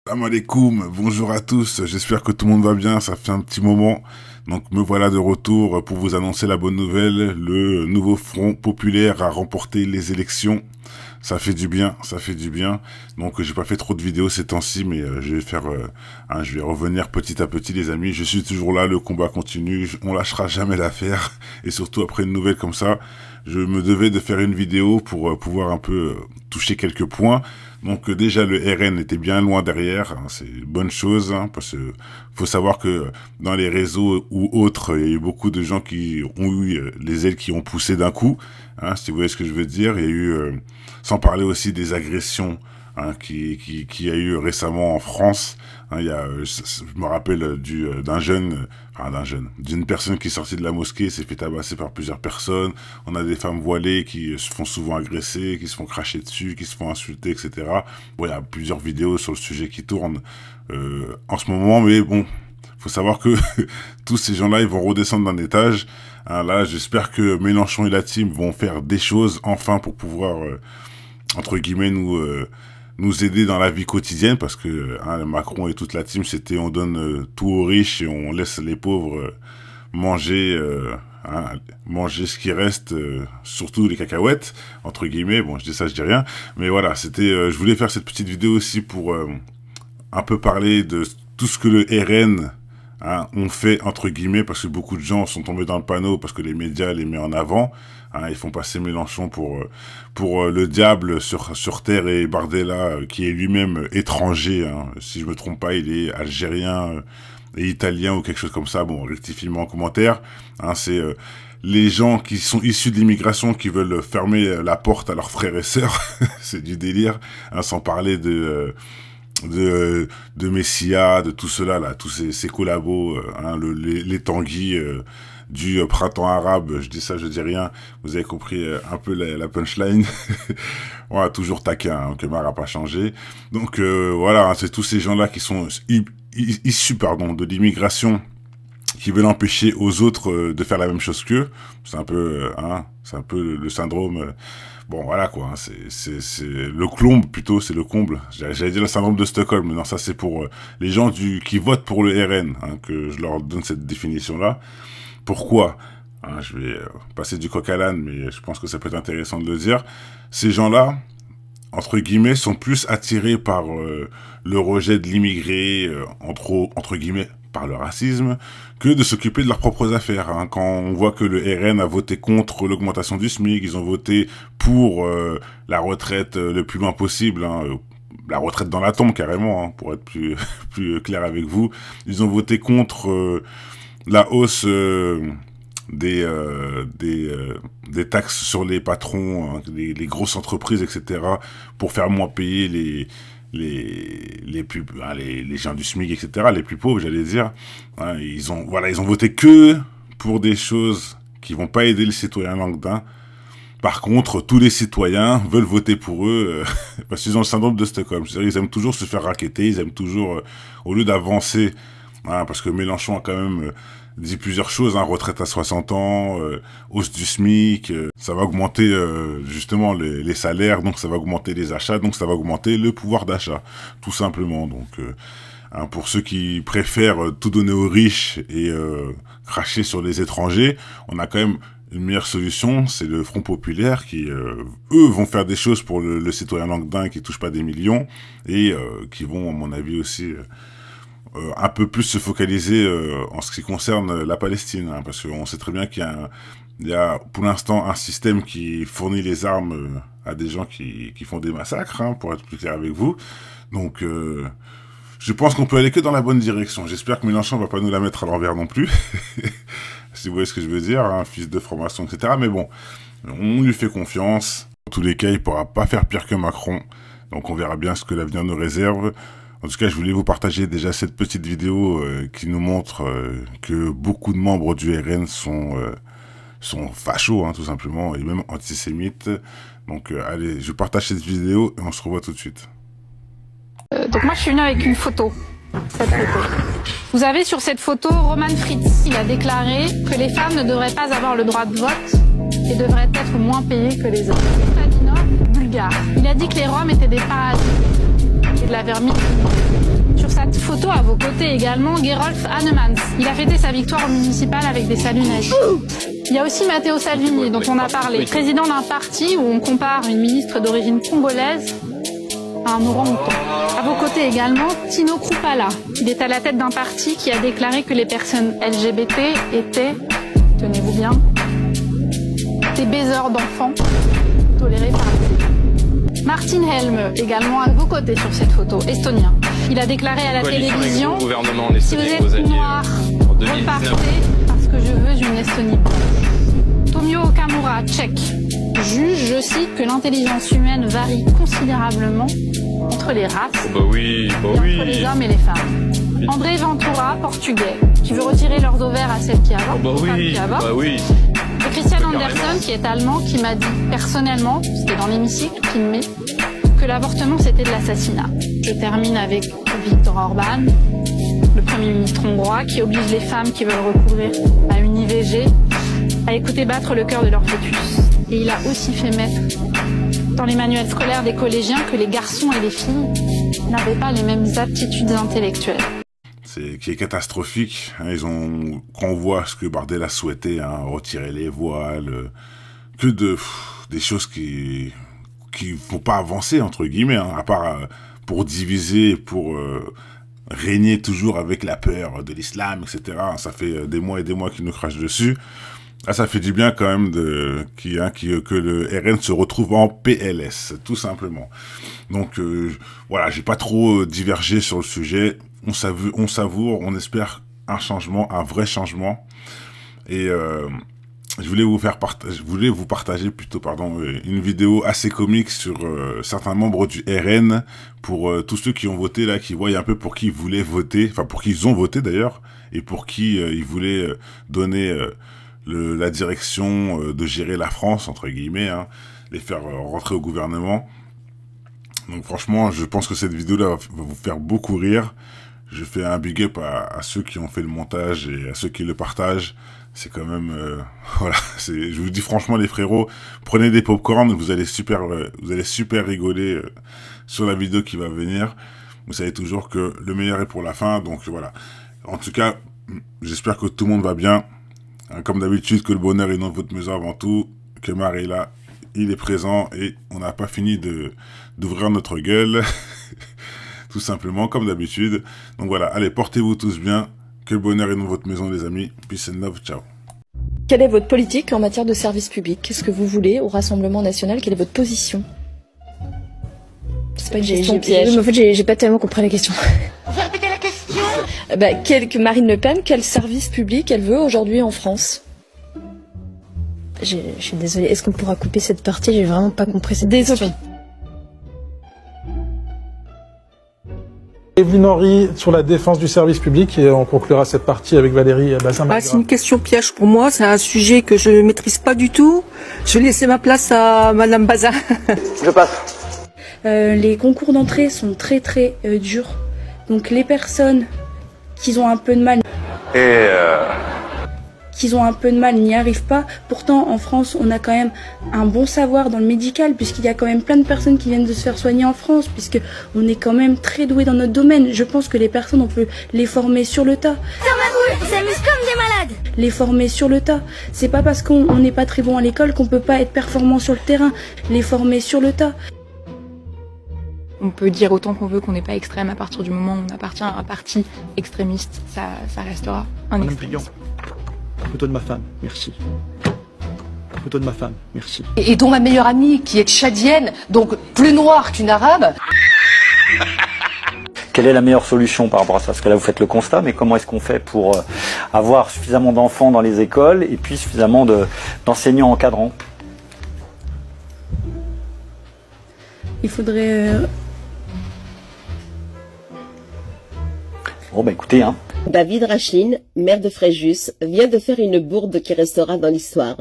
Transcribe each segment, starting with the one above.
Salam alaikum, bonjour à tous, j'espère que tout le monde va bien, ça fait un petit moment. Donc me voilà de retour pour vous annoncer la bonne nouvelle, le nouveau Front Populaire a remporté les élections. Ça fait du bien, ça fait du bien. Donc j'ai pas fait trop de vidéos ces temps-ci, mais je vais faire, je vais revenir petit à petit les amis. Je suis toujours là, le combat continue, on lâchera jamais l'affaire. Et surtout après une nouvelle comme ça, je me devais de faire une vidéo pour pouvoir un peu toucher quelques points. Donc déjà le RN était bien loin derrière, hein, c'est une bonne chose, hein, parce que faut savoir que dans les réseaux ou autres, il y a eu beaucoup de gens qui ont eu les ailes qui ont poussé d'un coup, hein, si vous voyez ce que je veux dire. Il y a eu, sans parler aussi des agressions hein, qui a eu récemment en France. Hein, il y a, je me rappelle d'une personne qui est sortie de la mosquée, s'est fait tabasser par plusieurs personnes. On a des femmes voilées qui se font souvent agresser, qui se font cracher dessus, qui se font insulter, etc. Bon, il y a plusieurs vidéos sur le sujet qui tournent en ce moment, mais bon, faut savoir que tous ces gens-là, ils vont redescendre d'un étage. Hein, là, j'espère que Mélenchon et la team vont faire des choses enfin pour pouvoir, entre guillemets, nous aider dans la vie quotidienne, parce que Macron et toute la team, c'était on donne tout aux riches et on laisse les pauvres manger manger ce qui reste, surtout les cacahuètes, entre guillemets. Bon, je dis ça, je dis rien, mais voilà, c'était je voulais faire cette petite vidéo aussi pour un peu parler de tout ce que le RN ont fait, entre guillemets, parce que beaucoup de gens sont tombés dans le panneau parce que les médias les mettent en avant. Ils font passer Mélenchon pour le diable sur terre, et Bardella, qui est lui-même étranger, hein. Si je me trompe pas, il est algérien et italien ou quelque chose comme ça. Bon, rectifiez-moi en commentaire. C'est les gens qui sont issus de l'immigration qui veulent fermer la porte à leurs frères et sœurs. C'est du délire, sans parler de Messia, de tout cela là, tous ces collabos, les Tanguy du printemps arabe. Je dis ça, je dis rien. Vous avez compris un peu la punchline. Voilà, toujours taquin, hein, que Mar a pas changé. Donc voilà, c'est tous ces gens-là qui sont issus de l'immigration, qui veulent empêcher aux autres de faire la même chose qu'eux. C'est un peu le syndrome. Bon, voilà quoi, c'est le comble plutôt, c'est le comble. J'allais dire le syndrome de Stockholm, mais non, ça c'est pour les gens qui votent pour le RN, que je leur donne cette définition-là. Pourquoi je vais passer du coq à l'âne, mais je pense que ça peut être intéressant de le dire. Ces gens-là, entre guillemets, sont plus attirés par le rejet de l'immigré, entre guillemets, par le racisme, que de s'occuper de leurs propres affaires. Quand on voit que le RN a voté contre l'augmentation du SMIC, ils ont voté pour la retraite le plus loin possible, la retraite dans la tombe carrément, pour être plus clair avec vous. Ils ont voté contre la hausse des taxes sur les patrons, les grosses entreprises, etc., pour faire moins payer les gens du SMIC, etc., les plus pauvres, j'allais dire. Ils ont voté que pour des choses qui vont pas aider les citoyens lambda. Par contre, tous les citoyens veulent voter pour eux parce qu'ils ont le syndrome de Stockholm. C'est-à-dire, ils aiment toujours se faire racketter, ils aiment toujours, au lieu d'avancer, parce que Mélenchon a quand même dit plusieurs choses, retraite à 60 ans, hausse du SMIC, ça va augmenter justement les salaires, donc ça va augmenter les achats, donc ça va augmenter le pouvoir d'achat, tout simplement. Donc pour ceux qui préfèrent tout donner aux riches et cracher sur les étrangers, on a quand même une meilleure solution, c'est le Front Populaire qui, eux, vont faire des choses pour le citoyen lambda qui touche pas des millions, et qui vont, à mon avis aussi, un peu plus se focaliser en ce qui concerne la Palestine, parce qu'on sait très bien qu'il y a pour l'instant un système qui fournit les armes à des gens qui font des massacres, pour être plus clair avec vous. Donc je pense qu'on peut aller que dans la bonne direction. J'espère que Mélenchon va pas nous la mettre à l'envers non plus, si vous voyez ce que je veux dire, fils de formation, etc. Mais bon, on lui fait confiance. En tous les cas, il pourra pas faire pire que Macron, donc on verra bien ce que l'avenir nous réserve. En tout cas, je voulais vous partager déjà cette petite vidéo qui nous montre que beaucoup de membres du RN sont fachos, tout simplement, et même antisémites. Donc, allez, je partage cette vidéo et on se revoit tout de suite. Donc moi, je suis venue avec une photo. Cette photo. Vous avez sur cette photo Roman Fritz. Il a déclaré que les femmes ne devraient pas avoir le droit de vote et devraient être moins payées que les hommes. Vladimir bulgare. Il a dit que les Roms étaient des paradis et de la vermine. Sur cette photo, à vos côtés également, Gerolf Annemans. Il a fêté sa victoire municipale avec des saluts nazis. Il y a aussi Matteo Salvini, dont on a parlé, président d'un parti où on compare une ministre d'origine congolaise à un orang-outan. À vos côtés également, Tino Kruppala. Il est à la tête d'un parti qui a déclaré que les personnes LGBT étaient, tenez-vous bien, des baiseurs d'enfants tolérés par les... Martin Helme, également à vos côtés sur cette photo, estonien. Il a déclaré à la télévision, si vous êtes noir, repartez parce que je veux une Estonie blanche. Tomio Okamura, tchèque, juge, je cite, que l'intelligence humaine varie considérablement entre les races et entre les hommes et les femmes. André Ventura, portugais, qui veut retirer leurs ovaires à celles qui avortent, Et Christian Andersen, qui est allemand, qui m'a dit personnellement, c'était dans l'hémicycle, filmé, que l'avortement c'était de l'assassinat. Je termine avec Viktor Orban, le Premier ministre hongrois, qui oblige les femmes qui veulent recourir à une IVG à écouter battre le cœur de leur fœtus. Et il a aussi fait mettre dans les manuels scolaires des collégiens que les garçons et les filles n'avaient pas les mêmes aptitudes intellectuelles. Qui est catastrophique. Quand on voit ce que Bardella souhaitait, retirer les voiles, des choses qui vont pas avancer, entre guillemets, à part pour diviser, pour régner toujours avec la peur de l'islam, etc. Ça fait des mois et des mois qu'ils nous crachent dessus. Là, ça fait du bien quand même que le RN se retrouve en PLS, tout simplement. Donc voilà, j'ai pas trop divergé sur le sujet. On savoure, on espère un changement, un vrai changement. Et je voulais vous partager plutôt, une vidéo assez comique sur certains membres du RN pour tous ceux qui ont voté là, qui voient un peu pour qui ils voulaient voter, enfin pour qui ils ont voté d'ailleurs, et pour qui ils voulaient donner la direction de gérer la France, entre guillemets, les faire rentrer au gouvernement. Donc franchement, je pense que cette vidéo-là va vous faire beaucoup rire. Je fais un big up à ceux qui ont fait le montage et à ceux qui le partagent. C'est quand même... voilà, je vous dis franchement les frérots, prenez des popcorn, vous allez super rigoler sur la vidéo qui va venir. Vous savez toujours que le meilleur est pour la fin, donc voilà. En tout cas, j'espère que tout le monde va bien. Comme d'habitude, que le bonheur est dans votre maison avant tout, que Mar est là, il est présent et on n'a pas fini d'ouvrir notre gueule, tout simplement, comme d'habitude. Donc voilà, allez, portez-vous tous bien, que le bonheur est dans votre maison les amis, peace and love, ciao. Quelle est votre politique en matière de service public? Qu'est-ce que vous voulez au Rassemblement National? Quelle est votre position? C'est pas une question piège. En fait, j'ai pas tellement compris la question. Vous pouvez répéter la question? Marine Le Pen, quel service public elle veut aujourd'hui en France? Je suis désolée, est-ce qu'on pourra couper cette partie? J'ai vraiment pas compris cette question. Evelyne Henry sur la défense du service public et on conclura cette partie avec Valérie Bazin. C'est une question piège pour moi, c'est un sujet que je ne maîtrise pas du tout. Je vais laisser ma place à Madame Bazin. Je passe. Les concours d'entrée sont très durs. Donc les personnes qui ont un peu de mal n'y arrivent pas. Pourtant en France on a quand même un bon savoir dans le médical, puisqu'il y a quand même plein de personnes qui viennent de se faire soigner en France, puisque on est quand même très doué dans notre domaine. Je pense que les personnes on peut les former sur le tas. On s'amuse comme des malades. Les former sur le tas. C'est pas parce qu'on n'est pas très bon à l'école qu'on peut pas être performant sur le terrain. Les former sur le tas. On peut dire autant qu'on veut qu'on n'est pas extrême, à partir du moment où on appartient à un parti extrémiste, ça restera un extrémiste. Photo de ma femme, merci. Photo de ma femme, merci. Et dont ma meilleure amie, qui est tchadienne, donc plus noire qu'une arabe. Quelle est la meilleure solution par rapport à ça? Parce que là, vous faites le constat, mais comment est-ce qu'on fait pour avoir suffisamment d'enfants dans les écoles et puis suffisamment d'enseignants encadrants? Il faudrait... Bon, bah écoutez, David Rachlin, maire de Fréjus, vient de faire une bourde qui restera dans l'histoire.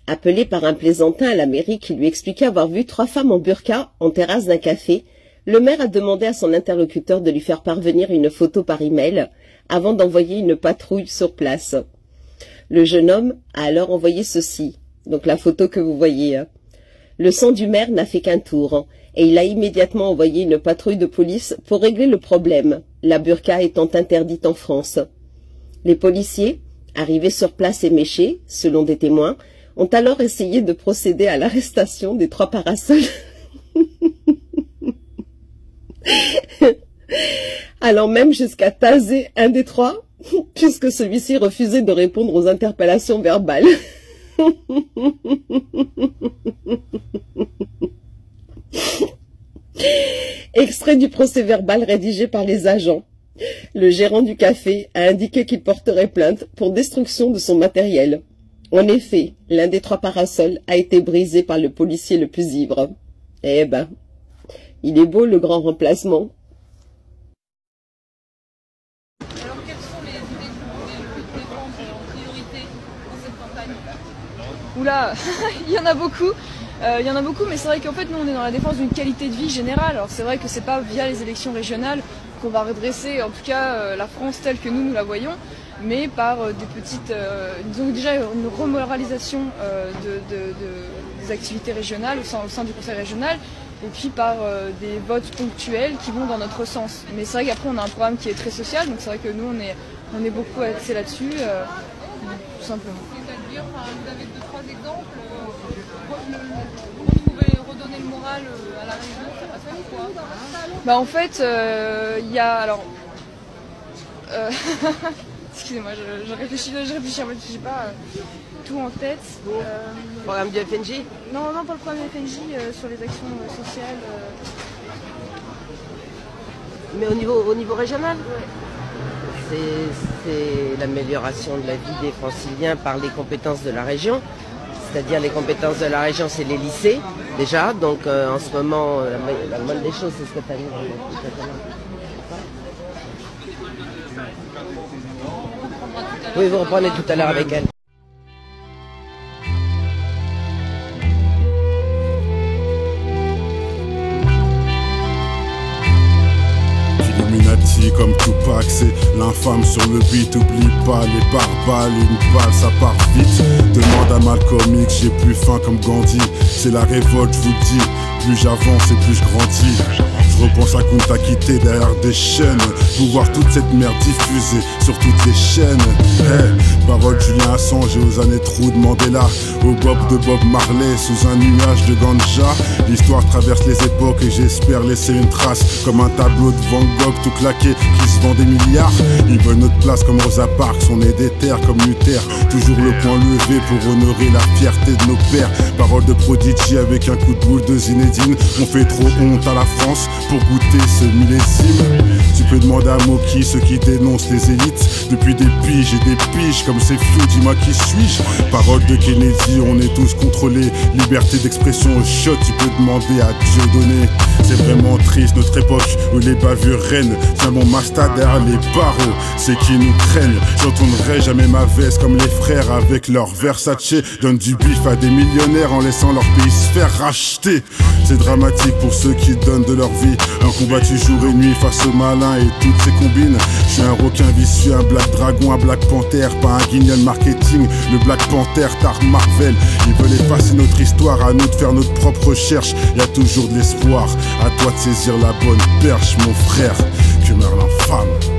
Appelé par un plaisantin à la mairie qui lui expliquait avoir vu 3 femmes en burqa en terrasse d'un café, le maire a demandé à son interlocuteur de lui faire parvenir une photo par email avant d'envoyer une patrouille sur place. Le jeune homme a alors envoyé ceci, donc la photo que vous voyez. Le sang du maire n'a fait qu'un tour et il a immédiatement envoyé une patrouille de police pour régler le problème, la burqa étant interdite en France. Les policiers, arrivés sur place éméchés, selon des témoins, ont alors essayé de procéder à l'arrestation des 3 parasols. Allant même jusqu'à taser un des 3, puisque celui-ci refusait de répondre aux interpellations verbales. Extrait du procès-verbal rédigé par les agents. Le gérant du café a indiqué qu'il porterait plainte pour destruction de son matériel. En effet, l'un des 3 parasols a été brisé par le policier le plus ivre. Eh ben, il est beau le grand remplacement. Alors quelles sont les idées que vous voulez le plus défendre en priorité dans cette campagne? Oula, il y en a beaucoup. Mais c'est vrai qu'en fait nous on est dans la défense d'une qualité de vie générale. Alors c'est vrai que c'est pas via les élections régionales qu'on va redresser en tout cas la France telle que nous la voyons, mais par des petites, disons déjà une remoralisation des activités régionales au sein du conseil régional, et puis par des votes ponctuels qui vont dans notre sens. Mais c'est vrai qu'après on a un programme qui est très social, donc c'est vrai que nous on est beaucoup axé là-dessus, tout simplement. C'est-à-dire, vous avez 2-3 exemples, vous pouvez redonner le moral à la région, ça va faire quoi? Bah en fait, il y a alors... Excusez-moi, je réfléchis, j'ai pas tout en tête. Programme du FNJ? Non, pas le programme du FNJ, sur les actions sociales. Mais au niveau régional? Ouais. C'est l'amélioration de la vie des franciliens par les compétences de la région. C'est-à-dire les compétences de la région, c'est les lycées, déjà. Donc en ce moment, la moindre des choses, c'est ce que tu as mis. Oui, vous reprenez tout à l'heure avec elle. Illuminati comme Tupac, c'est l'infâme sur le beat. Oublie pas les barbares, une balle ça part vite. Demande à Malcolm X, j'ai plus faim comme Gandhi. C'est la révolte, je vous le dis. Plus j'avance et plus je grandis. Je repense à Kunta Kinte derrière des chaînes. Pour voir toute cette merde diffusée sur toutes les chaînes. Hey, parole Julien Assange et aux années trous de Mandela. Au Bob de Bob Marley sous un nuage de ganja. L'histoire traverse les époques et j'espère laisser une trace. Comme un tableau de Van Gogh tout claqué qui se vend des milliards. Ils veulent notre place comme Rosa Parks. On est des terres comme Luther. Toujours le point levé pour honorer la fierté de nos pères. Parole de Prodigy avec un coup de boule de Zinedine. On fait trop honte à la France pour goûter ce millésime. Tu peux demander à Moki, ceux qui dénoncent les élites. Depuis des piges et des piges comme c'est flou, dis-moi qui suis-je. Parole de Kennedy, on est tous contrôlés. Liberté d'expression au shot, tu peux demander à Dieu donné. C'est vraiment triste notre époque où les bavures règnent. Tiens mon Masta derrière les barreaux, c'est qui nous craignent. J'entendrai jamais ma veste comme les frères avec leur Versace. Donne du bif à des millionnaires en laissant leur pays se faire racheter. C'est dramatique pour ceux qui donnent de leur vie. Un combattu jour et nuit face au malin et toutes ses combines. Je suis un requin vicieux, un Black Dragon, un Black Panther. Pas un guignol marketing, le Black Panther Tar Marvel. Ils veulent effacer notre histoire, à nous de faire notre propre recherche. Y a toujours de l'espoir, à toi de saisir la bonne perche mon frère. Que meurt l'infâme.